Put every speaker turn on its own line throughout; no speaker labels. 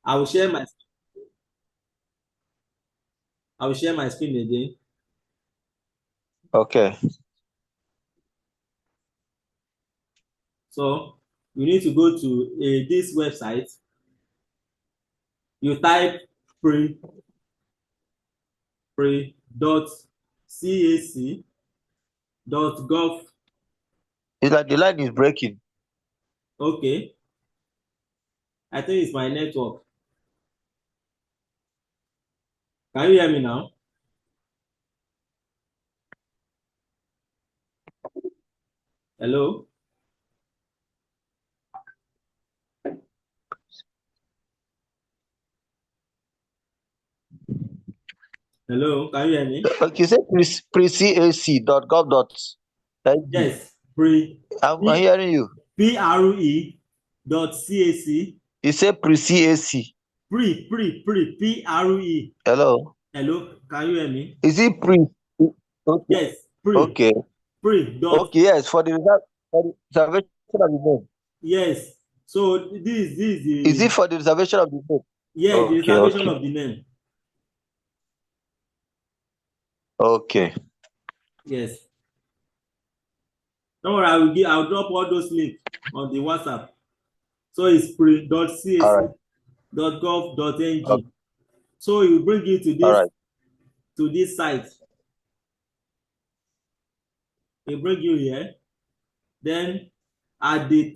I will share my screen again.
Okay.
So you need to go to this website. You type pre.cac.gov.
It's like the line is breaking.
Okay, I think it's my network. Can you hear me now? Hello? Hello, can you hear me?
Okay, say pre-cac.gov.ng.
Yes, pre
I'm hearing you.
pre dot cac
You say pre-cac.
pre.
Hello.
Hello, can you hear me?
Is it pre? Okay.
Yes,
Okay.
pre dot
Okay. Yes. For the reservation of the name.
yes. So this is
Is
the
it for the reservation of the name?
yeah, the
Okay.
reservation
Okay.
of the name.
Okay.
Yes. Don't worry, I'll drop all those links on the WhatsApp. So it's
All right.
pre.cac.gov.ng.
Okay.
So it will bring you to
All
this
right.
site. It bring you here. Then at the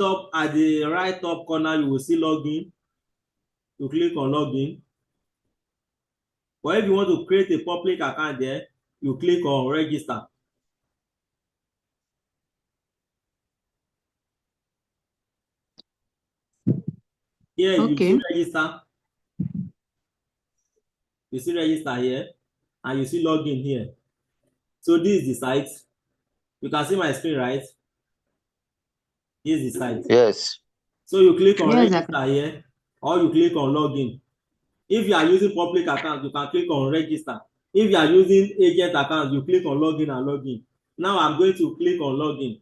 right top corner, you will see login. You click on login. But if you want to create a public account there, you click on register. Here you see
Okay.
register. You see register here, and you see login here. So this is the site. You can see my screen, right? This is the site.
Yes.
So you click on
Yes, I can.
register here, or you click on login. If you are using public account, you can click on register. If you are using agent account, you click on login and login. Now I'm going to click on login.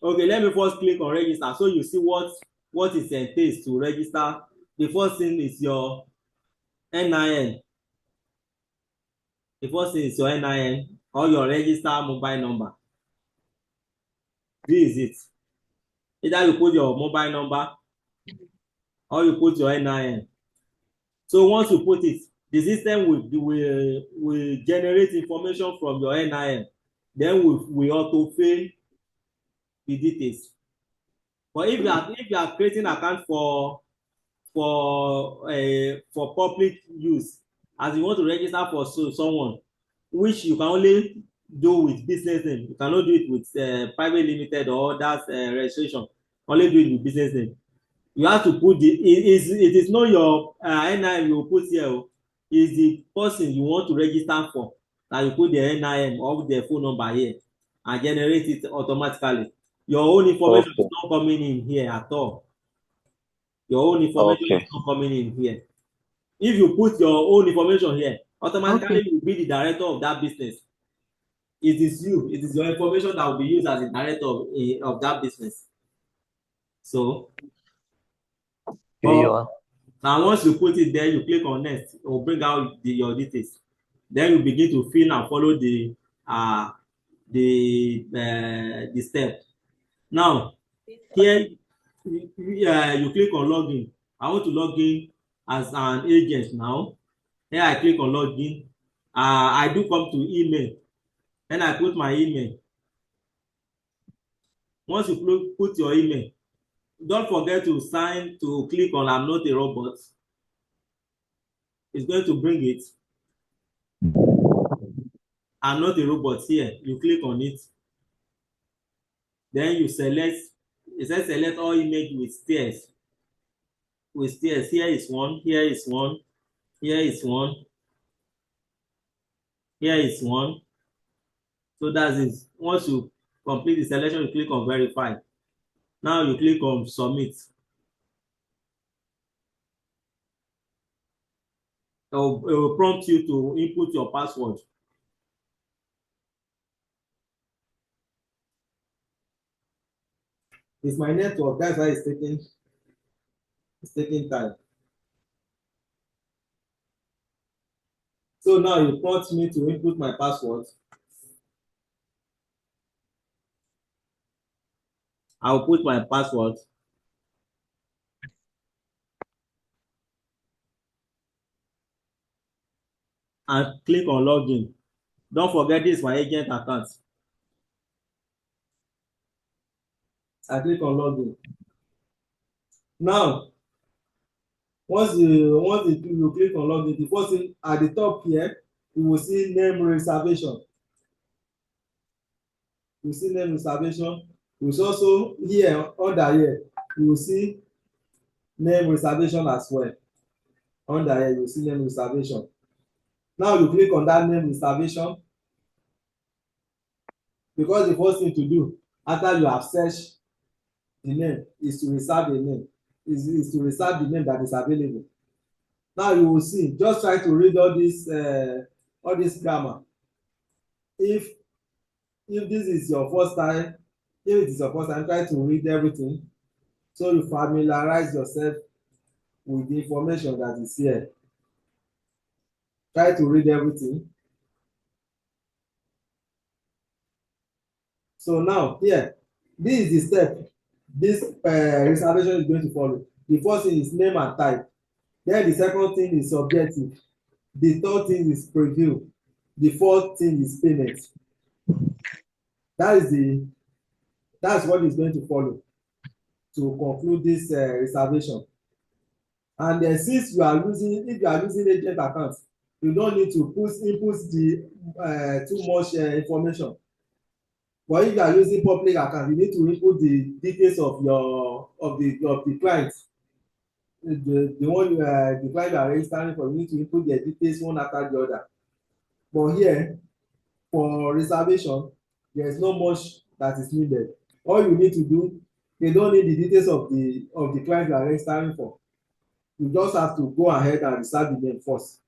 Okay, let me first click on register so you see what it entails to register. The first thing is your NIN. The first thing is your NIN or your register mobile number. This is it. Either you put your mobile number or you put your NIN. So once you put it, the system will generate information from your NIN. Then we autofill the details. But if you are creating account for public use, as you want to register for someone, which you can only do with business name, you cannot do it with private limited or that registration. Only do it with business name. You have to put it is not your NIN you put here o. Is the person you want to register for that you put the NIN or the phone number here and generate it automatically. Your own information is
Okay.
not coming in here at all. Your own information is
Okay.
not coming in here. If you put your own information here,
Okay.
automatically you will be the director of that business. It is you. It is your information that will be used as the director of that business. So,
Okay. You
but
are.
and once you put it there, you click on next, it will bring out your details. Then you begin to fill and follow uh the step. Now here you click on login. I want to log in as an agent now. Here I click on login. I do come to email. Then I put my email. Once you put your email, don't forget to sign to click on I'm not a robot. It's going to bring it. I'm not a robot here. You click on it. Then you select, it says select all image with stairs. With stairs, here is one, here is one, here is one, here is one. So that's it. Once you complete the selection, you click on verify. Now you click on submit. It will prompt you to input your password. It's my network, that's why it's taking time. So now you prompt me to input my password. I'll put my password. And click on login. Don't forget this is my agent account. I click on login. Now, once you click on login, the first thing at the top here, you will see name reservation. You see name reservation. You will also here under here, you will see name reservation as well. Under here, you will see name reservation. Now you click on that name reservation, because the first thing to do after you have searched the name is to reserve the name, is to reserve the name that is available. Now you will see, just try to read all this grammar. If this is your first time, if it is your first time, try to read everything so you familiarize yourself with the information that is here. Try to read everything. So now here, this is the step this reservation is going to follow. The first thing is name and type. Then the second thing is objective. The third thing is preview. The fourth thing is payment. That's what is going to follow to conclude this reservation. And then since if you are using agent account, you don't need to input the too much information. But if you are using public account, you need to input the details of the client. The one the client you are registering for, you need to input their details one after the other. But here, for reservation, there is not much that is needed. All you need to do, you don't need the details of the client you are registering for. You just have to go ahead and reserve the name first.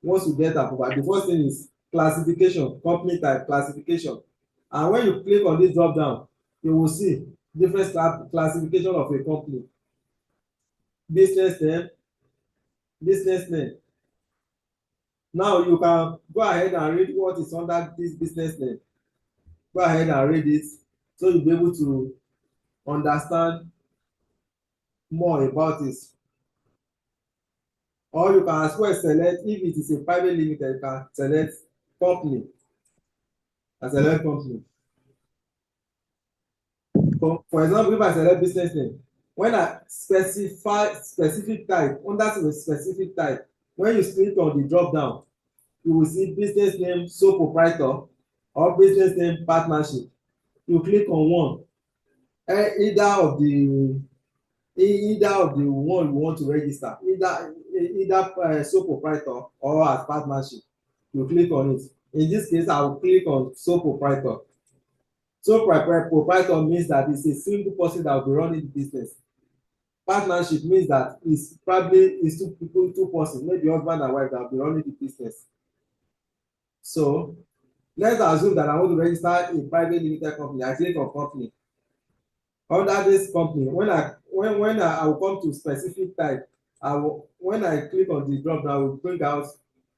Once you get approval, the first thing is classification, company type classification. And when you click on this drop down, you will see different classification of a company. Business name. Now you can go ahead and read what is under this business name. Go ahead and read it so you'll be able to understand more about it. Or you can as well select, if it is a private limited, you can select company. For example, if I select business name, when I specify specific type, under the specific type, when you click on the drop down, you will see business name sole proprietor or business name partnership. You click on one, either of the one you want to register, either sole proprietor or as partnership. You click on it. In this case, I will click on sole proprietor. Sole proprietor means that it's a single person that will be running the business. Partnership means that it's two people, two persons, maybe husband and wife, that will be running the business. So let's assume that I want to register a private limited company. I click on company. Under this company, when I will come to specific type, when I click on the drop down, I will bring out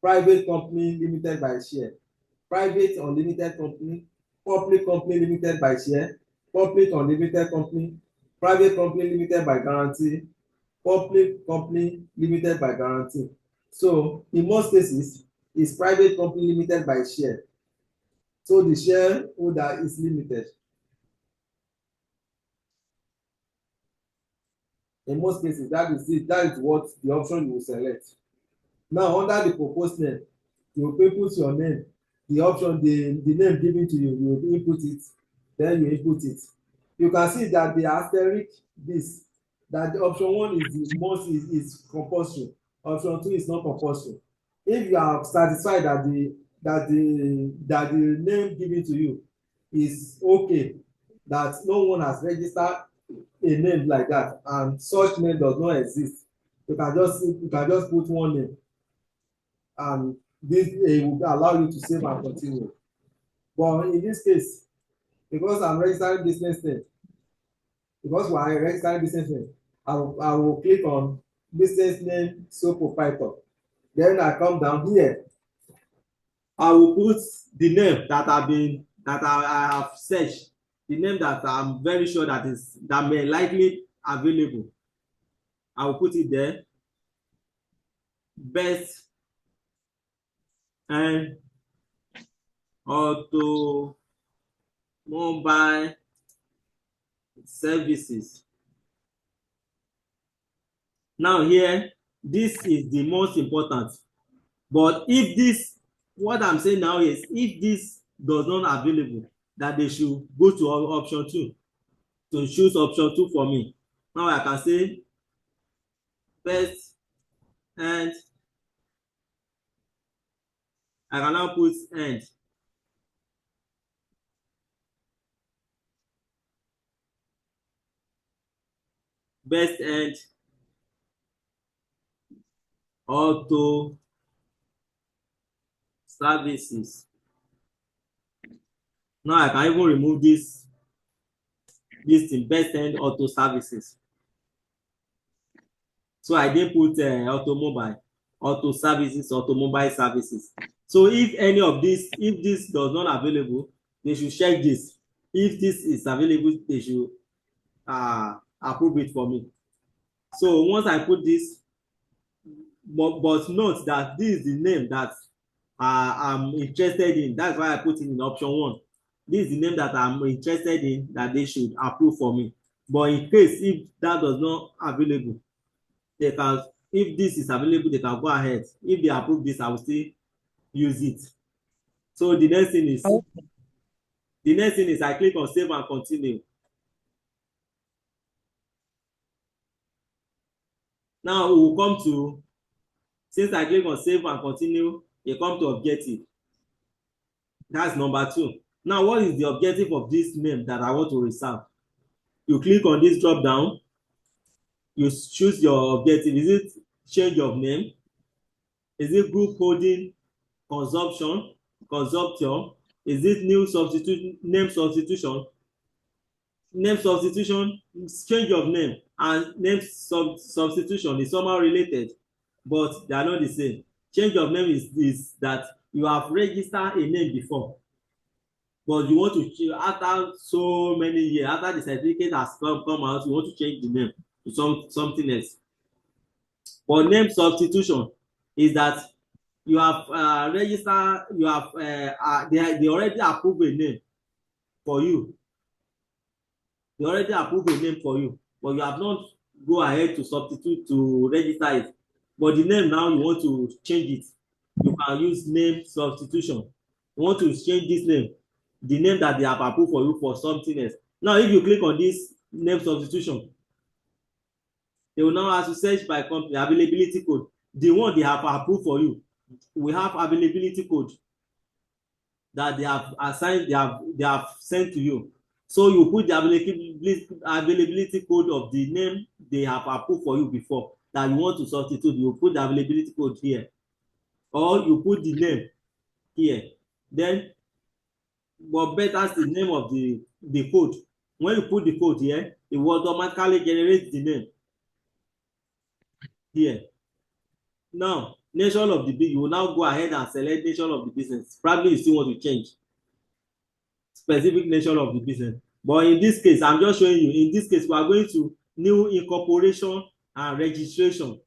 private company limited by share, private unlimited company, public company limited by share, public unlimited company, private company limited by guarantee, public company limited by guarantee. So in most cases, it's private company limited by share. So the shareholder is limited. In most cases, that is it. That is what the option you will select. Now, under the proposed name, you will input your name. The option, the name given to you, you will input it. Then you input it. You can see that the asterisk this, that the option one is compulsory. Option two is not compulsory. If you are satisfied that the name given to you is okay, that no one has registered a name like that and such name does not exist, you can just put one name, and this will allow you to save and continue. But in this case, because I'm registering business name, because we are registering business name, I will click on business name sole proprietor. Then I come down here, I will put the name that I have searched, the name that I'm very sure that may likely available. I will put it there. Best and automobile services. Now here, this is the most important. But if this, what I'm saying now is, if this does not available, that they should go to option 2, to choose option 2 for me. Now I can say best and I can now put end. Best end auto services. Now I can even remove this thing, best end auto services. So I didn't put auto services, automobile services. So if any of this, if this does not available, they should check this. If this is available, they should approve it for me. So once I put this, but note that this is the name that I'm interested in. That's why I put it in option 1. This is the name that I'm interested in, that they should approve for me. But in case if that does not available, they can, if this is available, they can go ahead. If they approve this, I will still use it. So the next thing is I click on save and continue. Now we will come to, since I click on save and continue, you come to objective. That's number 2. Now what is the objective of this name that I want to reserve? You click on this drop down, you choose your objective. Is it change of name? Is it group holding consumption? Is it new substitution, name substitution? Name substitution, change of name and name substitution is somehow related, but they are not the same. Change of name is that you have registered a name before, but you want to change after so many years, after the certificate has come out, you want to change the name to something else. But name substitution is that you have registered, you have they already approve a name for you. They already approve a name for you, but you have not go ahead to substitute to register it. But the name now you want to change it, you can use name substitution. You want to change this name, the name that they have approved for you, for something else. Now if you click on this name substitution, they will now ask you search by company availability code. The one they have approved for you, we have availability code that they have assigned, they have sent to you. So you put the availability code of the name they have approved for you before that you want to substitute. You put the availability code here, or you put the name here. Then, but better is the name of the code. When you put the code here, it will automatically generate the name here. Now, nation of the business, you will now go ahead and select nation of the business. Probably you still want to change specific nation of the business. But in this case, I'm just showing you, in this case, we are going to new incorporation and registration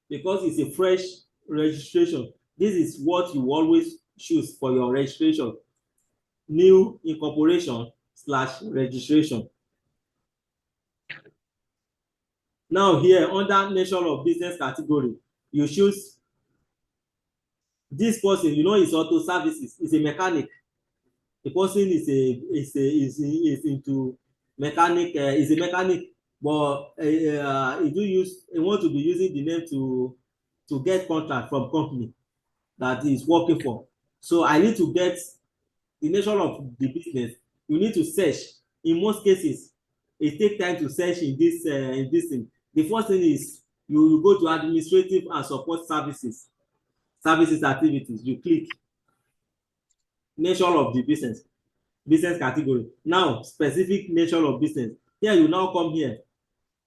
because it's a fresh registration. This is what you always choose for your registration. New incorporation / registration. Now here, under nation of business category, you choose this person, you know, is auto services, is a mechanic. The person is into mechanic, is a mechanic, but he want to be using the name to get contract from company that he is working for. So I need to get the nature of the business. You need to search. In most cases, it take time to search in this thing. The first thing is you go to administrative and support services activities. You click nature of the business category. Now specific nature of business. Here you now come here,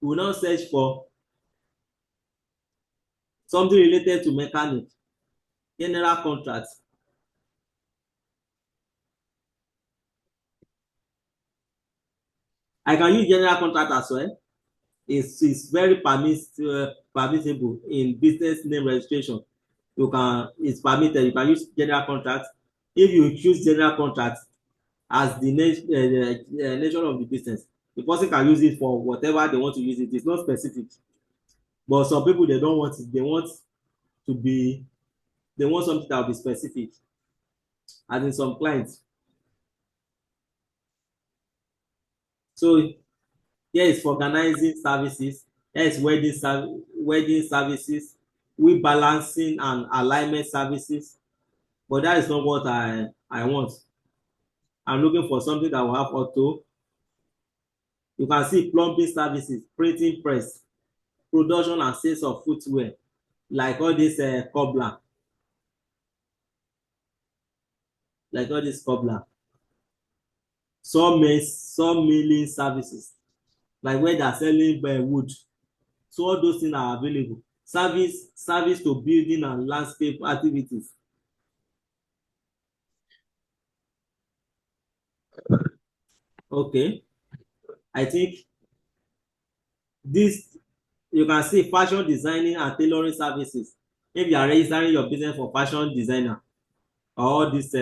you will now search for something related to mechanic, general contract. I can use general contract as well. It's very permissible in business name registration. It's permitted. You can use general contract. If you choose general contract as the nature of the business, the person can use it for whatever they want to use it. It's not specific. But some people, they don't want it. They want to be, they want something that will be specific. As in some clients. So here is for organizing services. Here is wedding services, we balancing and alignment services. But that is not what I want. I'm looking for something that will have auto. You can see plumbing services, printing press, production and sales of footwear, like all this cobbler, like all this cobbler. Some milling services, like where they're selling wood. So all those things are available. Service to building and landscape activities. Okay, I think this, you can see fashion designing and tailoring services. If you are registering your business for fashion designer or this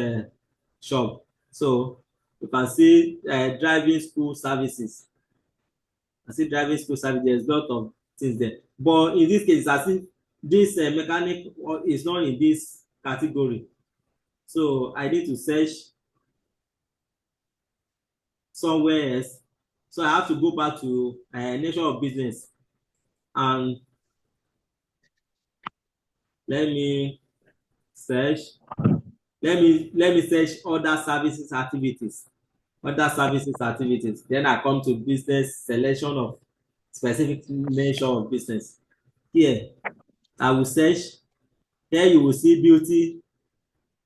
shop, so you can see driving school services. I see driving school service. There's a lot of things there, but in this case, I see this mechanic is not in this category. So I need to search somewhere else. So I have to go back to nature of business and let me search. Let me search other services activities. Other services activities. Then I come to business selection of specific nature of business. Here I will search. Here you will see beauty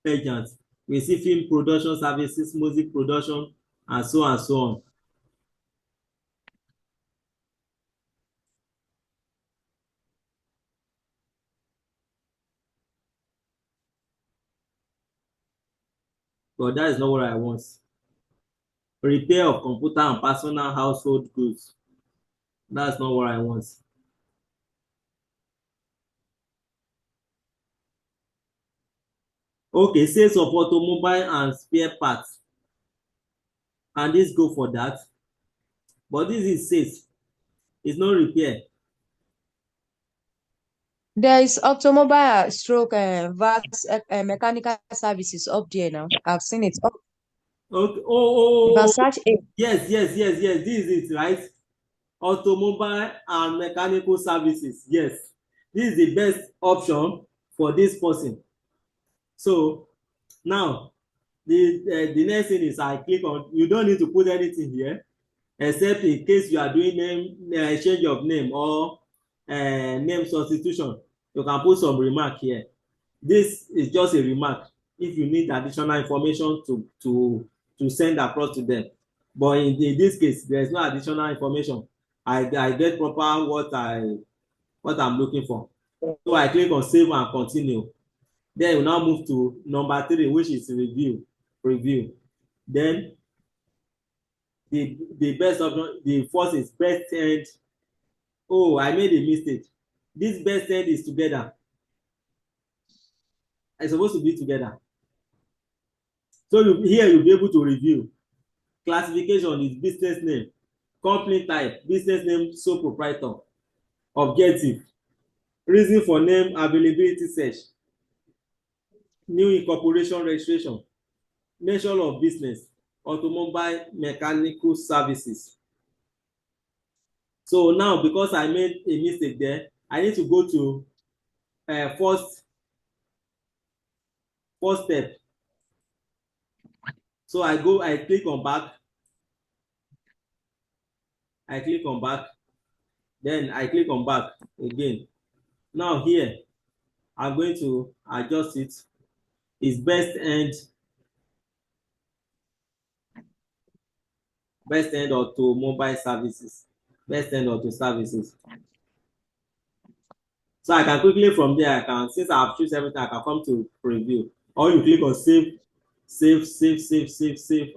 pageant. We see film production services, music production, and so and so on. But that is not what I want. Repair of computer and personal household goods. That's not what I want. Okay, sales of automobile and spare parts. And this go for that. But this is sales. It's not repair.
There is automobile stroke vast mechanical services up there now. I've seen it.
Okay.
You can
Oh.
search it.
Yes. This is it, right? Automobile and mechanical services. Yes. This is the best option for this person. So now the next thing is I click on, you don't need to put anything here except in case you are doing name change of name or name substitution. You can put some remark here. This is just a remark if you need additional information to send across to them. But in this case, there is no additional information. I get proper what I'm looking for. So I click on save and continue. Then we now move to number 3, which is review. Then the best option, the first is best end. Oh, I made a mistake. This best end is together. It's supposed to be together. So here you'll be able to review. Classification is business name. Company type, business name, sole proprietor. Objective, reason for name availability search. New incorporation registration. Nature of business, automobile mechanical services. So now because I made a mistake there, I need to go to first step. So I click on back. I click on back. Then I click on back again. Now here, I'm going to adjust it. It's best end automobile services. Best end auto services. So I can quickly from there, since I have choose everything, I can come to preview. Or you click on save,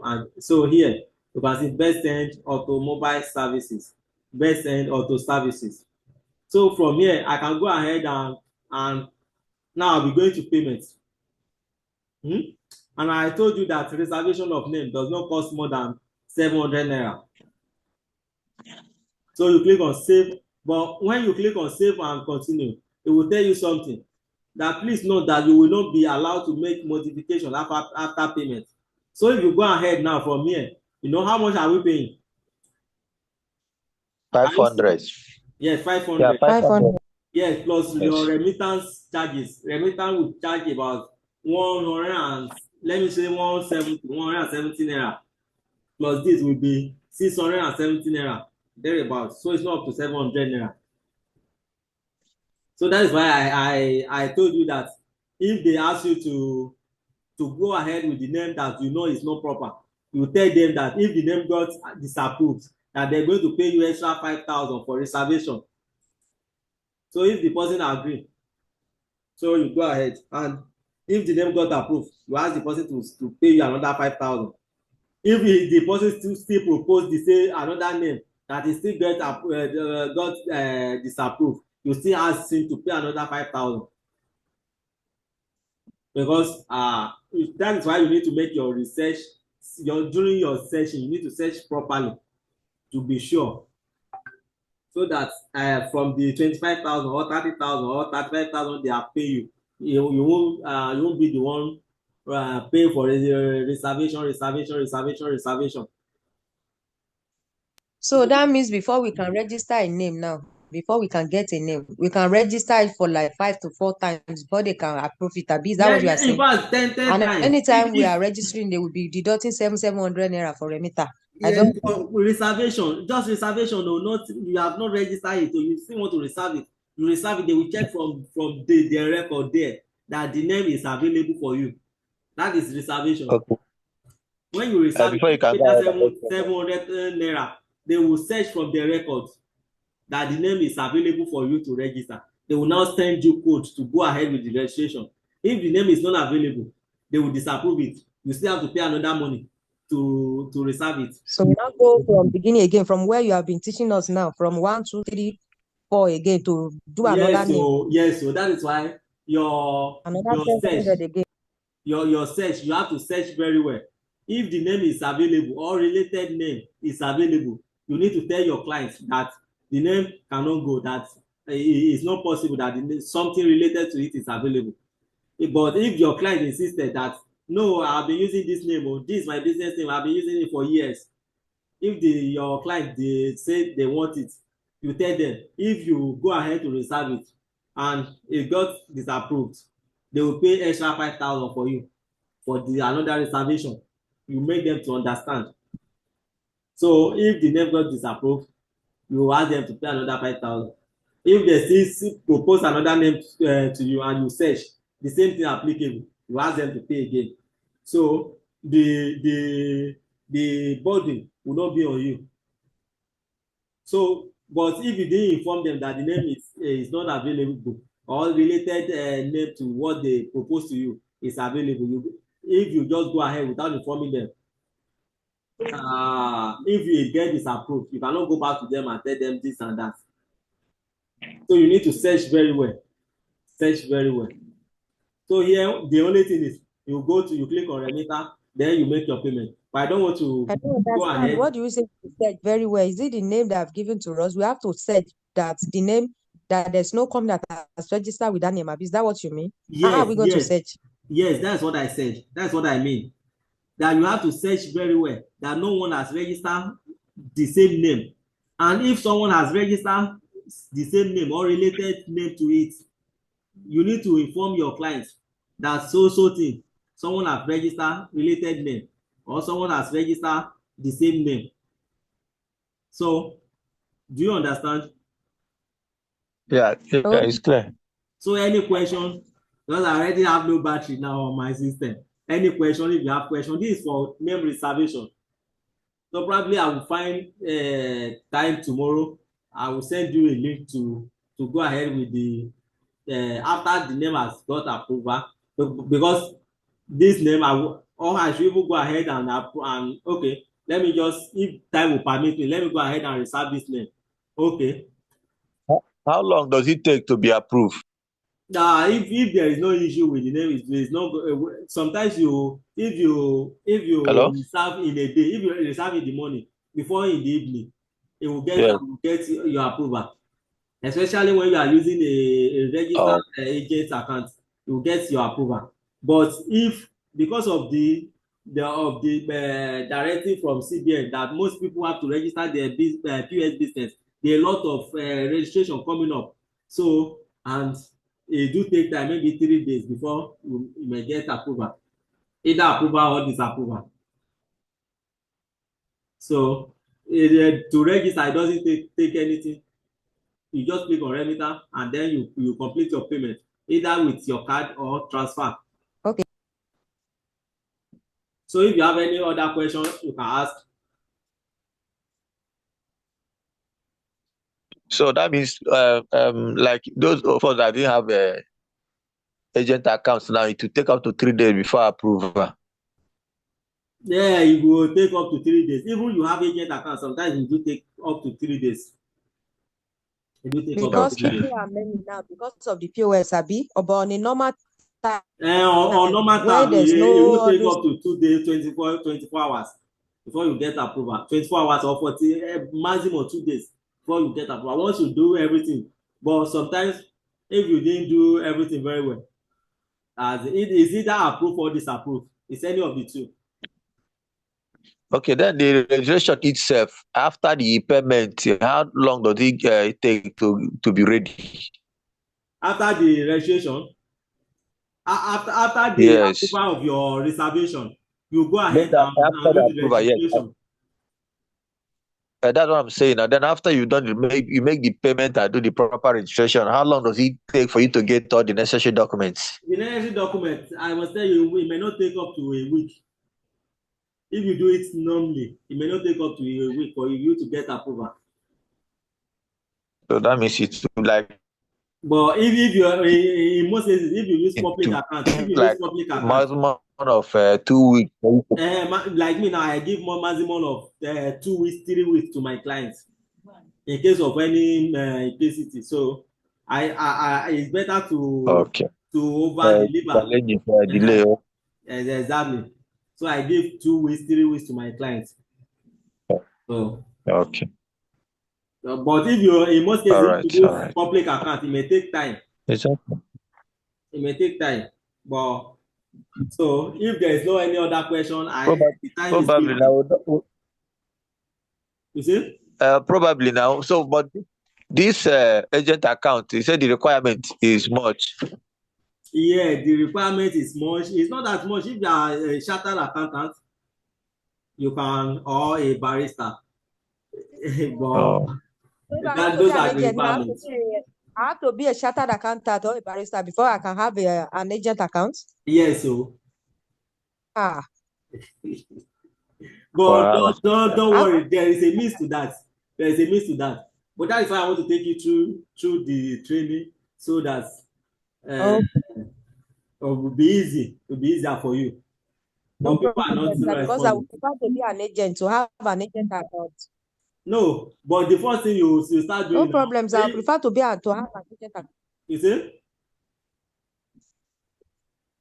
and so here You can see best end automobile services, best end auto services. So from here, I can go ahead and now I'll be going to payments. And I told you that reservation of name does not cost more than 700 naira. So you click on save, but when you click on save and continue, it will tell you something that please note that you will not be allowed to make modification after payment. So if you go ahead now from here, you know how much are we paying?
500.
Yes,
Yeah,
500.
500.
Yes, plus your
Yes.
remittance charges. Remittance will charge about 100 and let me say 170 naira. Plus this will be 670 naira, thereabout. So it's not up to 700 naira. So that is why I told you that if they ask you to go ahead with the name that you know is not proper, you tell them that if the name got disapproved, that they're going to pay you extra 5,000 for reservation. So if the person agree, so you go ahead, and if the name got approved, you ask the person to pay you another 5,000. If the person still propose the say another name that is still got disapproved, you still ask him to pay another 5,000. Because that is why you need to make your research. During your session, you need to search properly to be sure, so that from the 25,000 or 30,000 or 35,000 they are pay you, you won't be the one pay for reservation.
So that means before we can register a name now, before we can get a name, we can register it for like 5 to 4 times before they can approve it. Is that
Yeah,
what you are
yeah, in
saying?
fact, 10
And
times.
anytime we are registering, they will be deducting 700 naira for remitter. I
Yeah,
don't.
for reservation, just reservation, no, not you have not registered it, or you still want to reserve it. You reserve it, they will check from their record there that the name is available for you. That is reservation.
Okay.
When you reserve it,
Before you
you
can
pay
go
that
ahead and make payment.
700 naira. They will search from their records that the name is available for you to register. They will now send you code to go ahead with the registration. If the name is not available, they will disapprove it. You still have to pay another money to reserve it.
So we now go from beginning again, from where you have been teaching us now, from 1, 2, 3, 4 again to do another name,
Yes, so that is why your
another
your search
700 again.
your search, you have to search very well. If the name is available or related name is available, you need to tell your client that the name cannot go, that it's not possible that something related to it is available. But if your client insisted that no, I've been using this name, or this is my business name, I've been using it for years, if your client they say they want it, you tell them if you go ahead to reserve it and it got disapproved, they will pay extra 5,000 for you for the another reservation. You make them to understand. So if the name got disapproved, you ask them to pay another 5,000. If they still propose another name to you and you search the same thing applicable, you ask them to pay again. So the burden will not be on you. So, but if you didn't inform them that the name is not available, or related name to what they propose to you is available, if you just go ahead without informing them, if you get disapproved, you cannot go back to them and tell them this and that. So you need to search very well. Search very well. So here, the only thing is you click on remitter, then you make your payment. But I don't want to
I don't
go
understand.
ahead.
What do you say to search very well? Is it the name that I've given to us? We have to search that the name, that there's no company that has registered with that name. Is that what you mean? How are
Yes,
we going to
yes,
search?
yes, that's what I said. That's what I mean. That you have to search very well, that no one has registered the same name. And if someone has registered the same name or related name to it, you need to inform your client that so thing, someone has registered related name, or someone has registered the same name. So do you understand?
Yeah,
Oh,
it's clear.
So any question, because I already have no battery now on my system. Any question, if you have question, this is for name reservation. So probably I will find time tomorrow. I will send you a link to go ahead with the after the name has got approval, because this name I should even go ahead and okay, let me just, if time will permit me, let me go ahead and reserve this name. Okay.
How long does it take to be approved?
If there is no issue with the name, there is no. Sometimes you, if you
Hello?
reserve in a day, if you reserve in the morning before in the evening, it will
Yes.
get your approval. Especially when you are using a registered
Oh,
agent account, you will get your approval. But if because of the directive from CBN that most people have to register their POS business, there are a lot of registration coming up. So, and it do take time, maybe 3 days before you may get approval, either approval or disapproval. So to register, it doesn't take anything. You just click on remitter and then you complete your payment either with your card or transfer.
Okay.
So if you have any other question, you can ask.
so that means like those of us that didn't have agent accounts now, it will take up to 3 days before approval.
Yeah, it will take up to 3 days. Even you have agent account, sometimes it do take up to 3 days. It do take up to
Because
3 days.
people are many now because of the POS, Abi, but on a normal time,
On normal
where
time,
there's
it
no
will
all
take
those.
up to 2 days, 24 hours before you get approval. 24 hours or 40, maximum 2 days before you get approval. Once you do everything, but sometimes if you didn't do everything very well, as it is either approved or disapproved. It's any of the two.
Okay, then the registration itself, after the payment, how long does it take to be ready?
After the registration, after the
Yes.
approval of your reservation, you go
Then
ahead
after
and do
the
the
approval, yes.
registration.
That's what I'm saying. And then after you've done, you make the payment and do the proper registration. How long does it take for you to get all the necessary documents?
The necessary document, I must tell you, it may not take up to a week. If you do it normally, it may not take up to a week for you to get approval.
So that means it's like
But if you are in most cases, if you use public
to
account, if you use
like
public account,
maximum of 2 weeks.
like me now, I give more maximum of 2 weeks, 3 weeks to my clients in case of any implicity. So it's better
Okay.
to over deliver.
Challenge delay.
Exactly. So I give 2 weeks, 3 weeks to my clients. So,
Okay.
but if you in most cases
All
if
right.
you
All
use
right.
public account, it may take time.
It's okay.
It may take time. But so if there is no any other question, the time is
Probably
given.
now.
You see?
Probably now. So, but this agent account, you said the requirement is much.
Yeah, the requirement is much. It's not that much. If you are a chartered accountant, you can, or a barrister. But
Oh,
If I want to be
those
an
are the
agent,
requirements.
I have to be a chartered accountant or a barrister before I can have an agent account.
Yes, so
Ah,
but
wow.
don't
I,
worry, there is a means to that. There is a means to that. But that is why I want to take you through the training so that uh,
oh,
it will be easy. It will be easier for you.
no
But people are
problem,
not
sir, because I
responding.
would prefer to be an agent, to have an agent account.
No, but the first thing you start
No
doing now,
problem, sir. I prefer to to have an agent account.
you see?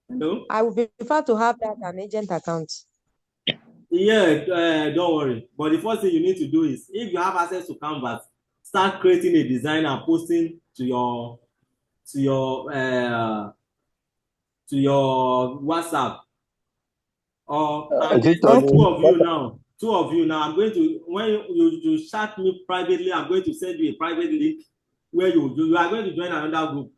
Hello?
I would prefer to have an agent account.
Yeah, don't worry. But the first thing you need to do is, if you have access to Canvas, start creating a design and posting to your uh, to your WhatsApp. Or and
Is it
then
Okay.
two of you now. I'm going to when you chat me privately, I'm going to send you a private link where you are going to join another group.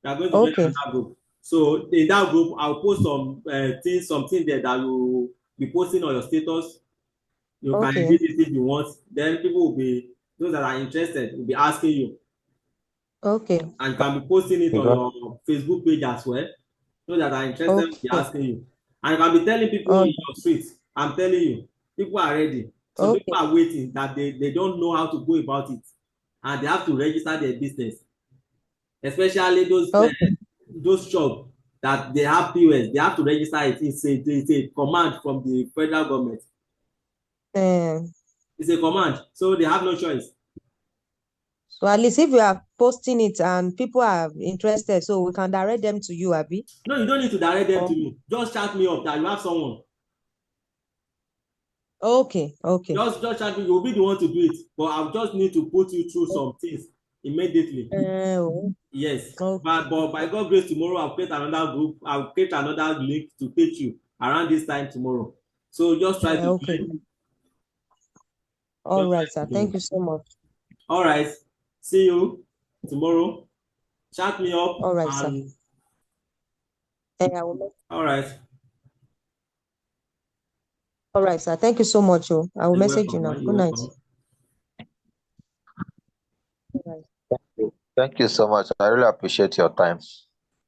You are going to join
Okay.
another group. So in that group, I'll post something there that you be posting on your status. You can
Okay.
edit it if you want. Then people will be those that are interested will be asking you,
Okay.
and you can be posting it on
because
your Facebook page as well. Those that are interested will be
Okay.
asking you, and you can be telling people
Uh,
in your street. I'm telling you, people are ready. Some people
okay.
are waiting that they don't know how to go about it, and they have to register their business, especially
Okay.
those shops that they have POS. They have to register it. It's a command from the federal government. It's a command, so they have no choice.
So at least if we are posting it and people are interested, so we can direct them to you, Abi.
No, you don't need to direct them to me. Just chat me up that you have someone.
Okay.
Just chat me. You'll be the one to do it, but I'll just need to put you through some things immediately. Yes,
Okay.
but by God's grace, tomorrow I'll create another group. I'll create another link to teach you around this time tomorrow. So just try to
Okay.
join.
All right, sir. Thank you so much.
All right. See you tomorrow. Chat me up.
All right, sir.
And all right.
All right, sir. Thank you so much. I will
You're
message you
welcome,
now.
man.
Good
You're
night.
welcome.
Good night.
Thank you so much. I really appreciate your time.